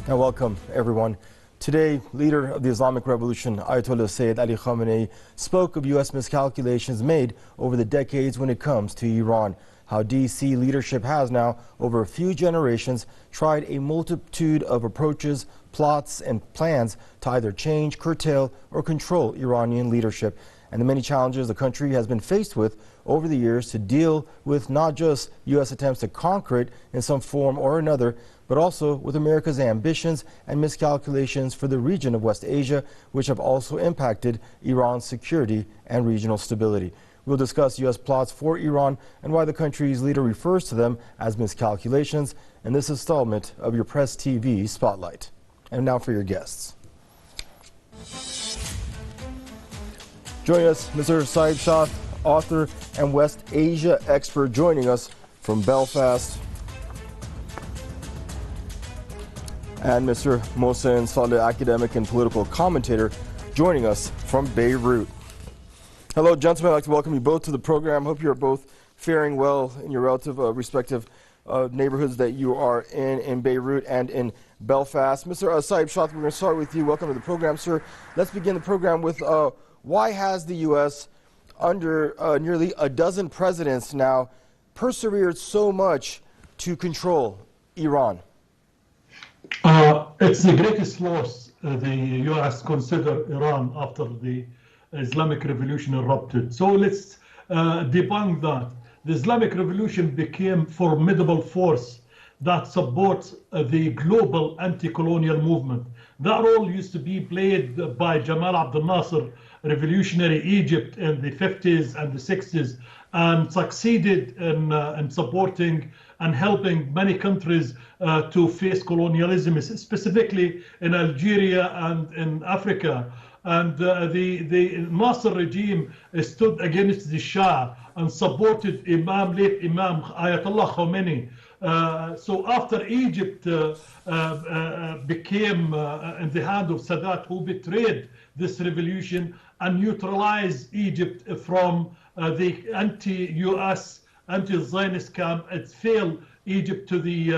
And welcome, everyone. Today, leader of the Islamic Revolution, Ayatollah Seyyed Ali Khamenei, spoke of U.S. miscalculations made over the decades when it comes to Iran. How D.C. leadership has now, over a few generations, tried a multitude of approaches, plots, and plans to either change, curtail, or control Iranian leadership, and the many challenges the country has been faced with over the years to deal with not just U.S. attempts to conquer it in some form or another, but also with America's ambitions and miscalculations for the region of West Asia, which have also impacted Iran's security and regional stability. We'll discuss U.S. plots for Iran and why the country's leader refers to them as miscalculations in this installment of your Press TV Spotlight. And now for your guests. Joining us, Mr. Seyyed, author and West Asia expert, joining us from Belfast. And Mr. Mohsen Saleh, academic and political commentator, joining us from Beirut. Hello, gentlemen. I'd like to welcome you both to the program. Hope you're both faring well in your relative respective neighborhoods that you are in Beirut and in Belfast. Mr. Seyyed, we're going to start with you. Welcome to the program, sir. Let's begin the program with why has the U.S., under nearly a dozen presidents now, persevered so much to control Iran? It's the greatest loss the U.S. consider Iran after the Islamic Revolution erupted. So let's debunk that. The Islamic Revolution became a formidable force that supports the global anti-colonial movement. That role used to be played by Jamal Abdel Nasser, revolutionary Egypt in the 50s and the 60s, and succeeded in supporting and helping many countries to face colonialism, specifically in Algeria and in Africa. And the Nasser regime stood against the Shah and supported late Imam Ayatollah Khamenei. So after Egypt became in the hand of Sadat, who betrayed this revolution and neutralized Egypt from the anti-US, anti-Zionist camp, it failed Egypt to the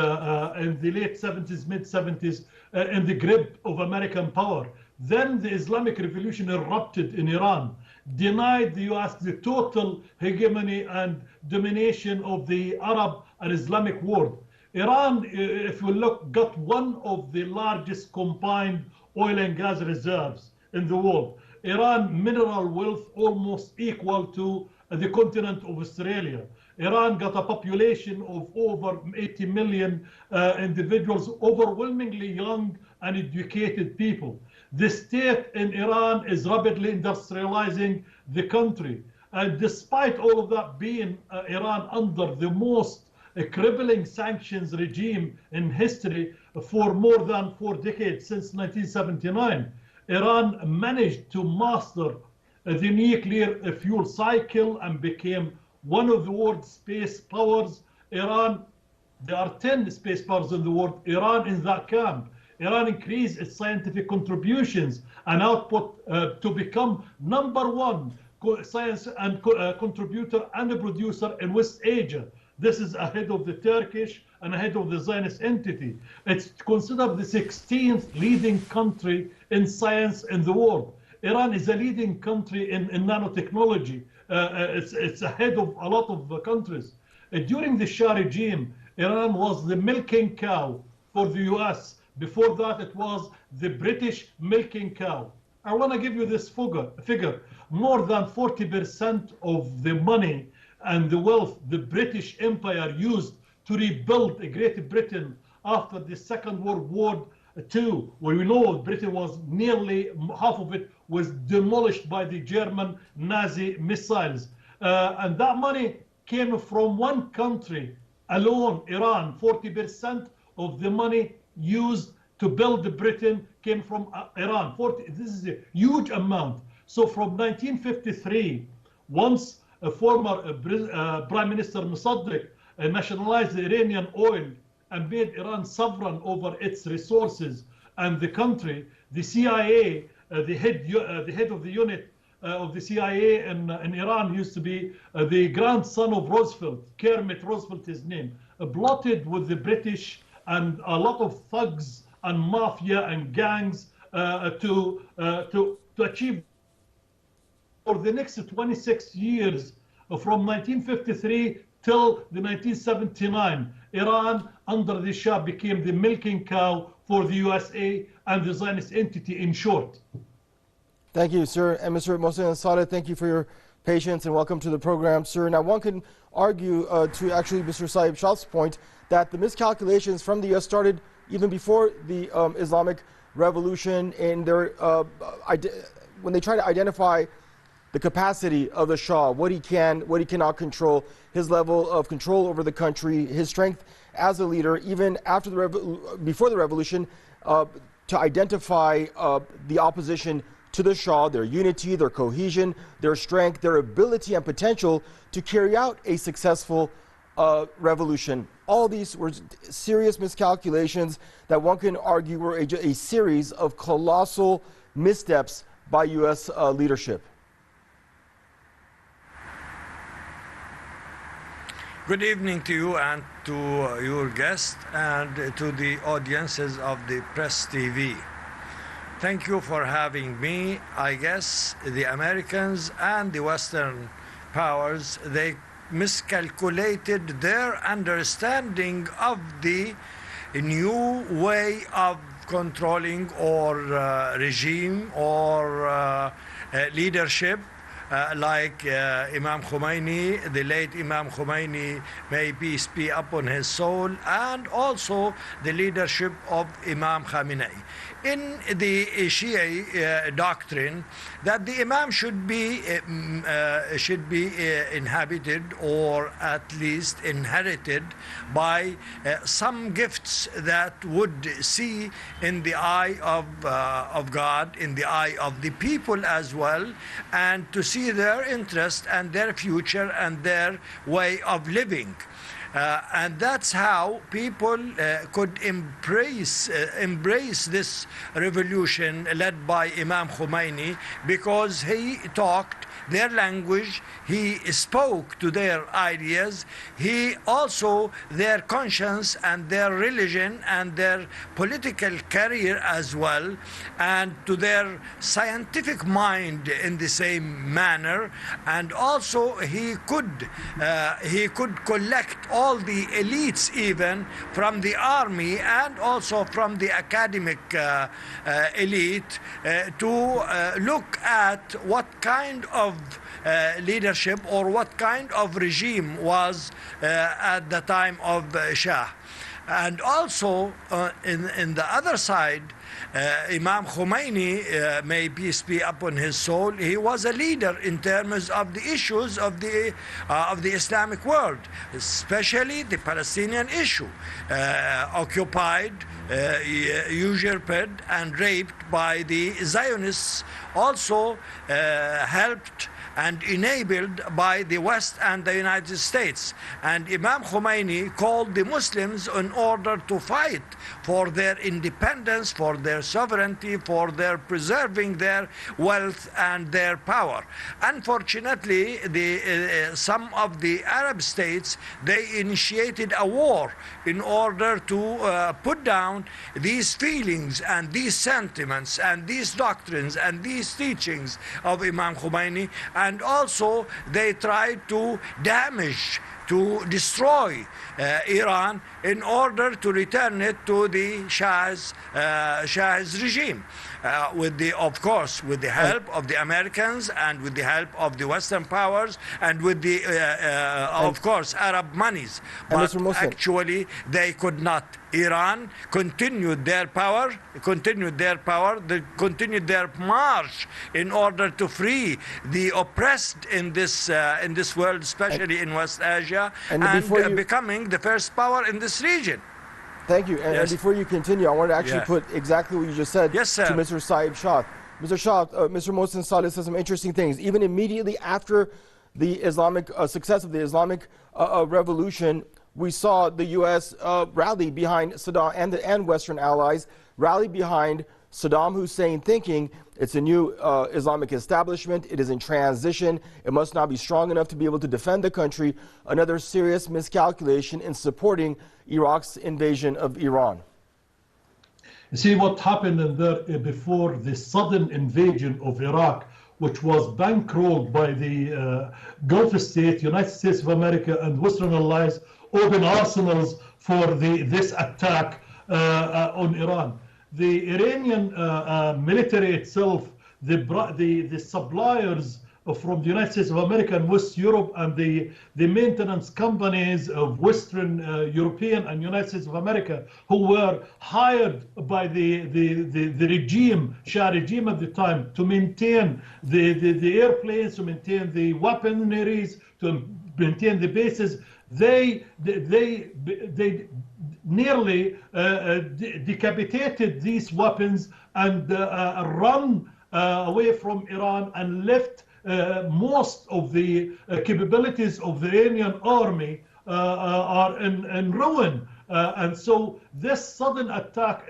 in the late 70s, mid-70s, in the grip of American power. Then the Islamic Revolution erupted in Iran, denied the US the total hegemony and domination of the Arab and Islamic world. Iran, if you look, got one of the largest combined oil and gas reserves in the world. Iran mineral wealth almost equal to the continent of Australia. Iran got a population of over 80 million individuals, overwhelmingly young and educated people. The state in Iran is rapidly industrializing the country. And despite all of that, being Iran under the most crippling sanctions regime in history for more than 4 decades, since 1979, Iran managed to master the nuclear fuel cycle and became one of the world's space powers. Iran, there are 10 space powers in the world. Iran in that camp. Iran increased its scientific contributions and output to become #1 science and contributor and a producer in West Asia. This is ahead of the Turkish and ahead of the Zionist entity. It's considered the 16th leading country in science in the world. Iran is a leading country in nanotechnology. It's ahead of a lot of countries. During the Shah regime, Iran was the milking cow for the US. Before that, it was the British milking cow. I want to give you this figure. More than 40% of the money and the wealth the British Empire used to rebuild Great Britain after the Second World War II, where we know Britain was nearly half of it was demolished by the German Nazi missiles. And that money came from one country alone, Iran. 40% of the money used to build Britain came from Iran. This is a huge amount. So from 1953, once a former Prime Minister Mossadegh nationalized the Iranian oil and made Iran sovereign over its resources and the country, the CIA, the head of the unit of the CIA in Iran used to be the grandson of Roosevelt, Kermit Roosevelt his name, plotted with the British and a lot of thugs and mafia and gangs to achieve. For the next 26 years, from 1953 till the 1979, Iran under the Shah became the milking cow for the USA and the Zionist entity, in short. Thank you, sir. And Mr. Mohsen Saleh, thank you for your patience and welcome to the program, sir. Now, one can argue to actually Mr. Saib Shah's point that the miscalculations from the U.S. started even before the Islamic Revolution in their when they try to identify the capacity of the Shah, what he can, what he cannot control, his level of control over the country, his strength as a leader, even after before the revolution, to identify the opposition to the Shah, their unity, their cohesion, their strength, their ability and potential to carry out a successful revolution. All these were serious miscalculations that one can argue were a series of colossal missteps by U.S. leadership. Good evening to you and to your guests and to the audiences of the Press TV. Thank you for having me. I guess the Americans and the Western powers, they miscalculated their understanding of the new way of controlling or regime or leadership. Like Imam Khomeini, the late Imam Khomeini, may peace be upon his soul, and also the leadership of Imam Khamenei. In the Shia doctrine, that the Imam should be inhabited or at least inherited by some gifts that would see in the eye of God, in the eye of the people as well, and to see their interest and their future and their way of living. And that's how people could embrace this revolution led by Imam Khomeini, because he talked their language, he spoke to their ideas, he also their conscience and their religion and their political career as well, and to their scientific mind in the same manner. And also he could collect all the elites, even from the army and also from the academic elite, to look at what kind of leadership or what kind of regime was at the time of Shah. And also in the other side, Imam Khomeini, may peace be upon his soul, he was a leader in terms of the issues of the Islamic world, especially the Palestinian issue, occupied, usurped and raped by the Zionists, also helped and enabled by the West and the United States. And Imam Khomeini called the Muslims in order to fight for their independence, for their sovereignty, for their preserving their wealth and their power. Unfortunately, some of the Arab states, they initiated a war in order to put down these feelings and these sentiments and these doctrines and these teachings of Imam Khomeini. And also they tried to damage, to destroy Iran in order to return it to the Shah's regime, of course, with the help of the Americans and with the help of the Western powers and with the, of course, Arab monies. But actually, they could not. Iran continued their power, they continued their march in order to free the oppressed in this world, especially in West Asia, and becoming the first power in this region. Thank you. And, and before you continue, I want to actually put exactly what you just said to Mr. Saib Shah. Mr. Shah, Mr. Mohsen Saleh says some interesting things. Even immediately after the Islamic success of the Islamic Revolution, we saw the U.S. Rally behind Saddam and Western allies rally behind Saddam Hussein, thinking it's a new Islamic establishment, it is in transition, it must not be strong enough to be able to defend the country. Another serious miscalculation in supporting Iraq's invasion of Iran. You see what happened in there before the sudden invasion of Iraq, which was bankrolled by the Gulf states, United States of America and Western allies, open arsenals for this attack on Iran. The Iranian military itself, the suppliers from the United States of America and West Europe, and the maintenance companies of Western European and United States of America, who were hired by the regime, Shah regime at the time, to maintain the airplanes, to maintain the weaponaries, to maintain the bases, they nearly decapitated these weapons and run away from Iran and left most of the capabilities of the Iranian army are in ruin. And so this sudden attack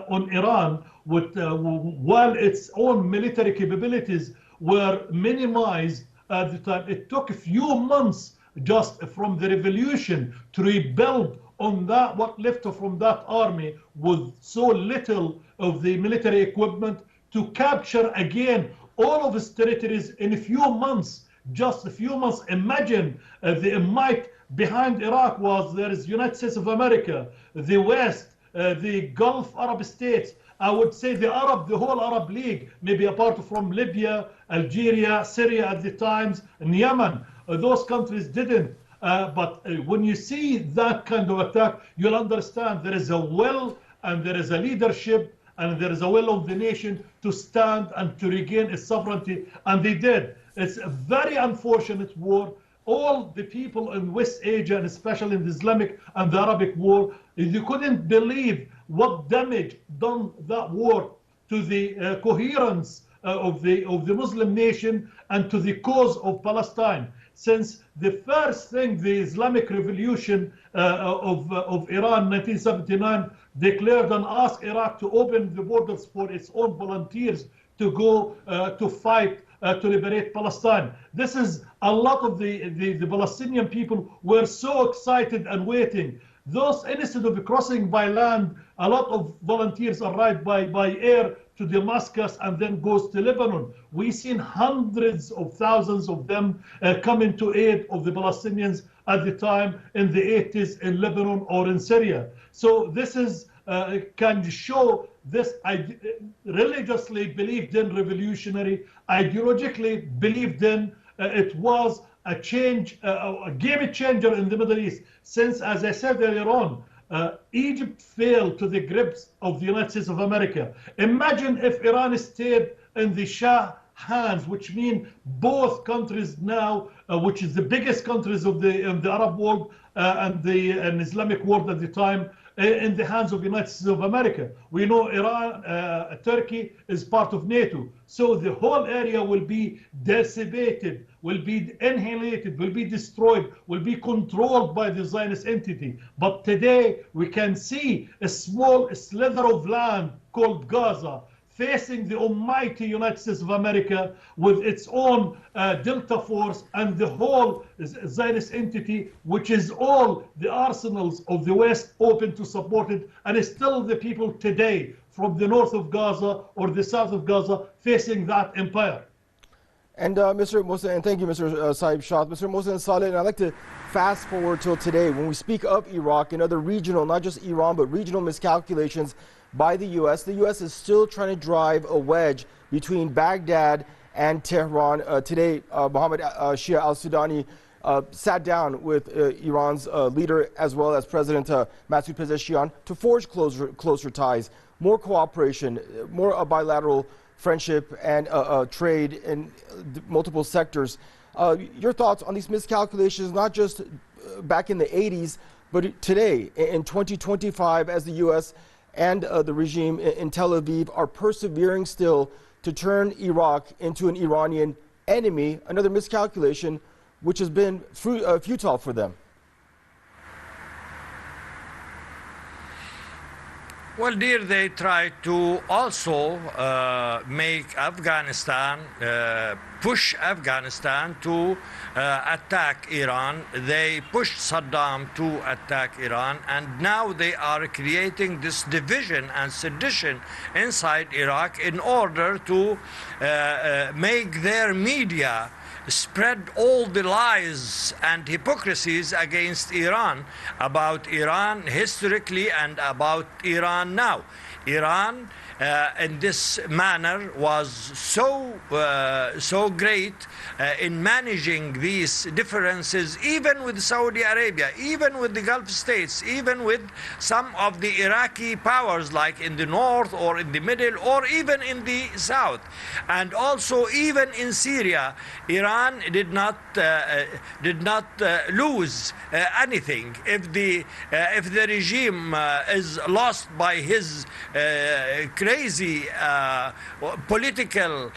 on Iran, while its own military capabilities were minimized at the time, it took a few months just from the revolution to rebuild on that, what left from that army with so little of the military equipment, to capture again all of its territories in a few months, just a few months. Imagine the might behind Iraq was there is United States of America, the West, the Gulf Arab states. I would say the whole Arab League, maybe apart from Libya, Algeria, Syria at the times, and Yemen. Those countries didn't. But when you see that kind of attack, you'll understand there is a will and there is a leadership and there is a will of the nation to stand and to regain its sovereignty, and they did. It's a very unfortunate war. All the people in West Asia, and especially in the Islamic and the Arabic war, you couldn't believe what damage done that war to the coherence of the Muslim nation and to the cause of Palestine. Since the first thing, the Islamic Revolution of Iran, 1979, declared and asked Iraq to open the borders for its own volunteers to go to fight to liberate Palestine. This is a lot of the Palestinian people were so excited and waiting. Those, instead of crossing by land, a lot of volunteers arrived by air to Damascus and then goes to Lebanon. We've seen hundreds of thousands of them coming to aid of the Palestinians at the time in the 80s in Lebanon or in Syria. So this is can show this religiously believed in, revolutionary, ideologically believed in. It was a change, a game changer in the Middle East. Since, as I said earlier on, Egypt fell to the grips of the United States of America. Imagine if Iran stayed in the Shah hands, which mean both countries now, which is the biggest countries of the Arab world and the Islamic world at the time, in the hands of the United States of America. We know Iran, Turkey is part of NATO. So the whole area will be decimated, will be annihilated, will be destroyed, will be controlled by the Zionist entity. But today we can see a small slither of land called Gaza facing the almighty United States of America with its own Delta Force and the whole Zionist entity, which is all the arsenals of the West open to support it, and it's still the people today from the north of Gaza or the south of Gaza facing that empire. And Mr. Mohsen, and thank you, Mr. Saib Shah. Mr. Mohsen Saleh, and I'd like to fast forward till today. When we speak of Iraq and other regional, not just Iran, but regional miscalculations by the U.S. is still trying to drive a wedge between Baghdad and Tehran. Today, Mohammed Shia al-Sudani sat down with Iran's leader as well as President Masoud Pezeshkian to forge closer ties, more cooperation, more bilateral friendship and trade in multiple sectors. Your thoughts on these miscalculations, not just back in the 80s, but today in 2025, as the U.S. and the regime in Tel Aviv are persevering still to turn Iraq into an Iranian enemy, another miscalculation which has been futile for them. Well, dear, they try to also make Afghanistan, push Afghanistan to attack Iran. They pushed Saddam to attack Iran, and now they are creating this division and sedition inside Iraq in order to make their media spread all the lies and hypocrisies against Iran, about Iran historically and about Iran now. Iran in this manner was so great in managing these differences, even with Saudi Arabia, even with the Gulf states, even with some of the Iraqi powers like in the north or in the middle or even in the south. And also even in Syria, Iran did not lose anything. If the regime is lost by his crazy political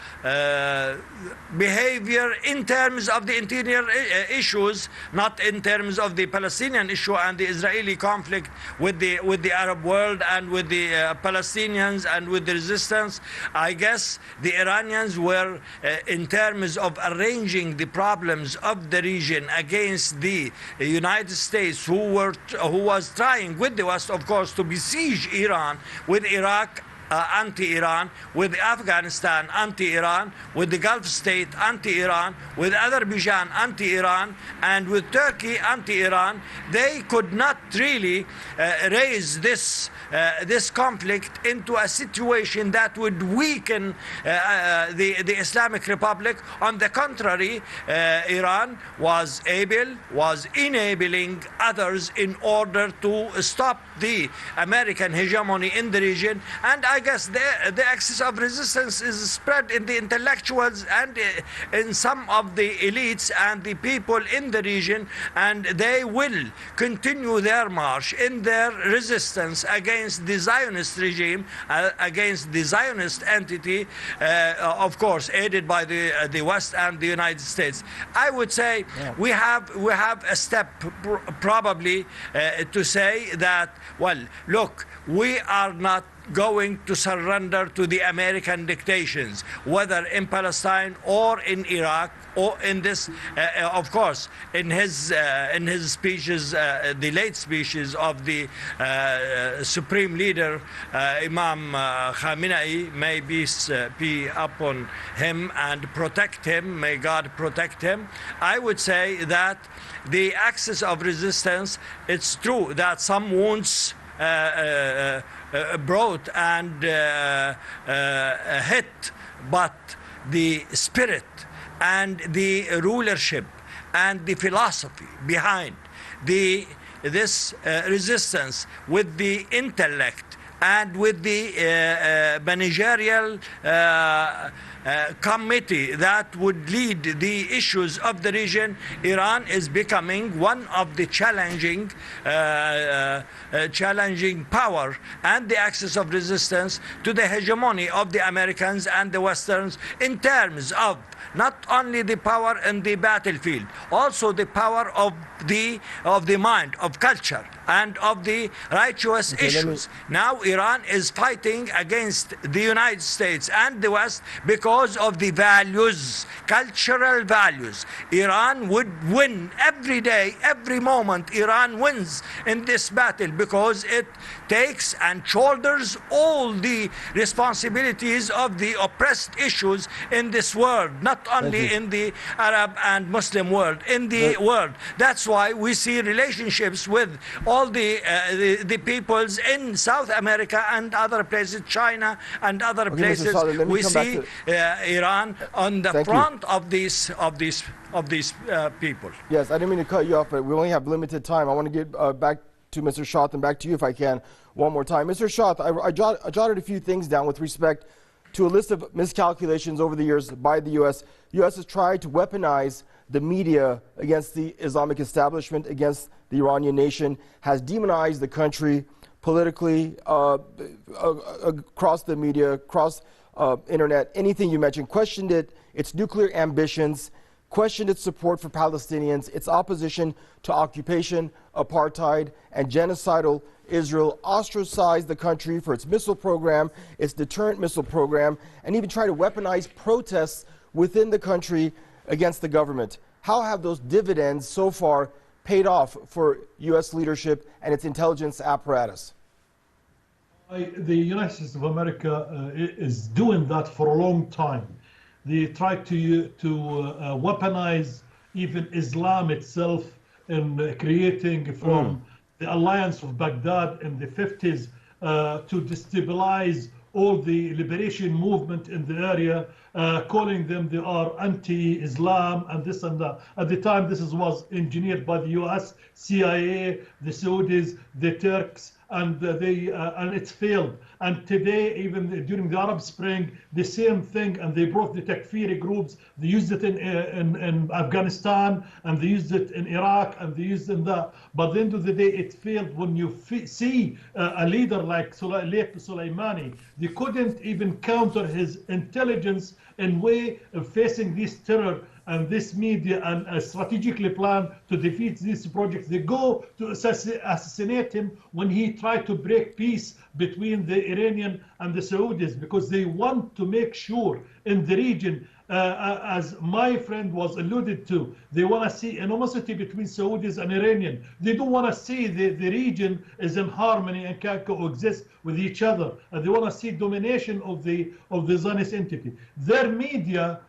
behavior in terms of the interior issues, not in terms of the Palestinian issue and the Israeli conflict with the Arab world and with the Palestinians and with the resistance. I guess the Iranians were, in terms of arranging the problems of the region against the United States, who was trying with the West, of course, to besiege Iran, with Iraq anti-Iran, with Afghanistan anti-Iran, with the Gulf state anti-Iran, with Azerbaijan anti-Iran, and with Turkey anti-Iran. They could not really raise this conflict into a situation that would weaken the Islamic Republic. On the contrary, Iran was enabling others in order to stop the American hegemony in the region. And I guess the axis of resistance is spread in the intellectuals and in some of the elites and the people in the region, and they will continue their march in their resistance against the Zionist regime, against the Zionist entity, of course aided by the West and the United States. I would say we have a step probably to say that, well, look, we are not going to surrender to the American dictations, whether in Palestine or in Iraq or in this, of course, in his speeches, the late speeches of the Supreme Leader, Imam Khamenei, may peace be upon him and protect him, may God protect him. I would say that the axis of resistance, it's true that some wounds brought and hit, but the spirit and the rulership and the philosophy behind this resistance, with the intellect and with the managerial committee that would lead the issues of the region, Iran is becoming one of the challenging power and the axis of resistance to the hegemony of the Americans and the Westerns, in terms of not only the power in the battlefield, also the power of the mind, of culture, and of the righteous issues. Now Iran is fighting against the United States and the West because of the values, cultural values. Iran would win every day, every moment. Iran wins in this battle because it takes and shoulders all the responsibilities of the oppressed issues in this world, not only in the Arab and Muslim world, in the world. That's why we see relationships with all the peoples in South America and other places, China and other places. We see Iran on the front of these people. Yes, I didn't mean to cut you off, but we only have limited time. I want to get back to Mr. Shah and back to you if I can one more time. Mr. Shah, I jotted a few things down with respect to a list of miscalculations over the years by the U.S. U.S. has tried to weaponize the media against the Islamic establishment, against the Iranian nation, has demonized the country politically, across the media, across internet, anything you mentioned, questioned its nuclear ambitions, questioned its support for Palestinians, its opposition to occupation, apartheid, and genocidal Israel, ostracized the country for its missile program, its deterrent missile program, and even tried to weaponize protests within the country against the government. How have those dividends so far paid off for U.S. leadership and its intelligence apparatus? The United States of America is doing that for a long time. They try to weaponize even Islam itself in creating from the alliance of Baghdad in the 50s to destabilize all the liberation movement in the area, calling them they are anti-Islam and this and that. At the time, this was engineered by the U.S., CIA, the Saudis, the Turks, and it's failed. And today, even during the Arab Spring, the same thing, and they brought the Takfiri groups. They used it in Afghanistan, and they used it in Iraq, and they used it in that. But at the end of the day, it failed. When you see a leader like Soleimani, they couldn't even counter his intelligence in way of facing this terror and this media and strategically plan to defeat these projects. They go to assassinate him when he tried to break peace between the Iranian and the Saudis, because they want to make sure in the region, as my friend was alluded to, they want to see animosity between Saudis and Iranian. They don't want to see the region is in harmony and can coexist with each other. And they want to see domination of the Zionist entity. Their media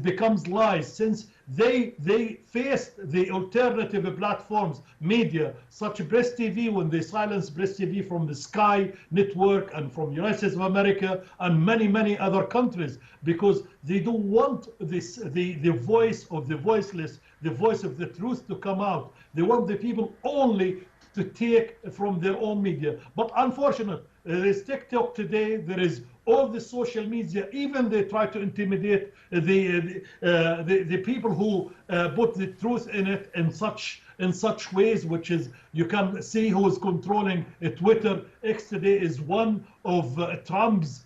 becomes lies, since they faced the alternative platforms, media, such Press TV, when they silenced Press TV from the Sky Network and from the United States of America and many other countries, because they don't want this, the voice of the voiceless, the voice of the truth to come out. They want the people only to take from their own media. But unfortunately, there is TikTok today, there is all the social media, even they try to intimidate the people who put the truth in it in such ways, which is, you can see who is controlling Twitter. X today is one of Trump's,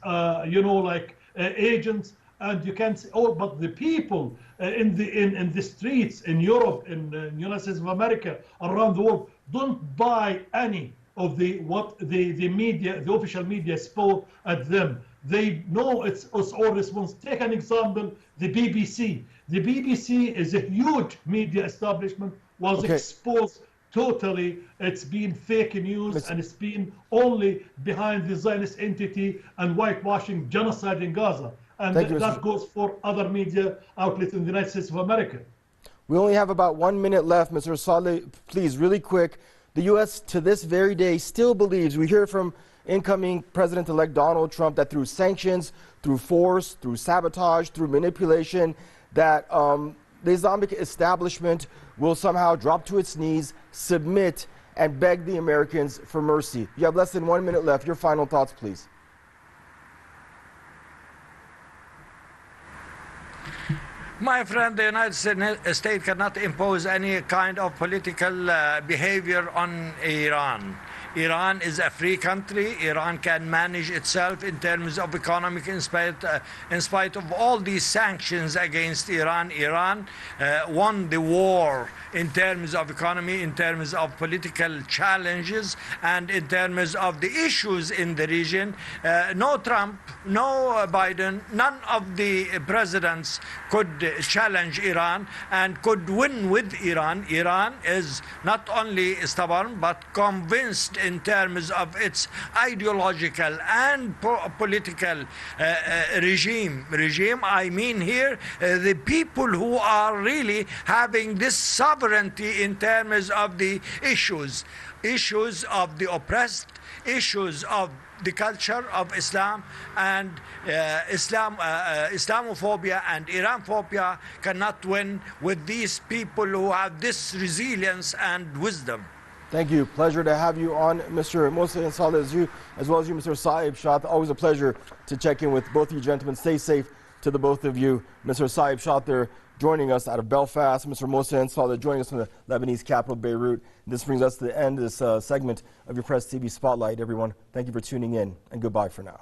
agents, and you can see, but the people in the streets in Europe, in the United States of America, around the world, don't buy any of what the media, the official media, spoke at them. They know it's all response. Take an example, the BBC. The BBC is a huge media establishment, was exposed totally. It's been fake news, and it's been only behind the Zionist entity and whitewashing genocide in Gaza. And that goes for other media outlets in the United States of America. We only have about 1 minute left, Mr. Saleh. Please, really quick. The U.S. to this very day still believes, we hear from incoming President-elect Donald Trump, that through sanctions, through force, through sabotage, through manipulation, that the Islamic establishment will somehow drop to its knees, submit, and beg the Americans for mercy. You have less than 1 minute left. Your final thoughts, please. My friend, the United States cannot impose any kind of political behavior on Iran. Iran is a free country. Iran can manage itself in terms of economic, in spite of all these sanctions against Iran. Iran won the war in terms of economy, in terms of political challenges, and in terms of the issues in the region. No Trump, no Biden, none of the presidents could challenge Iran and could win with Iran. Iran is not only stubborn, but convinced in terms of its ideological and political regime. I mean here the people who are really having this sovereignty in terms of the issues of the oppressed, issues of the culture of Islam, and Islamophobia and Iranphobia cannot win with these people who have this resilience and wisdom. Thank you. Pleasure to have you on, Mr. Mohsen Saleh, as well as you, Mr. Seyyed Shah. Always a pleasure to check in with both of you gentlemen. Stay safe to the both of you. Mr. Seyyed Shah there joining us out of Belfast. Mr. Mohsen Saleh joining us from the Lebanese capital, Beirut. This brings us to the end of this segment of your Press TV Spotlight, everyone. Thank you for tuning in, and goodbye for now.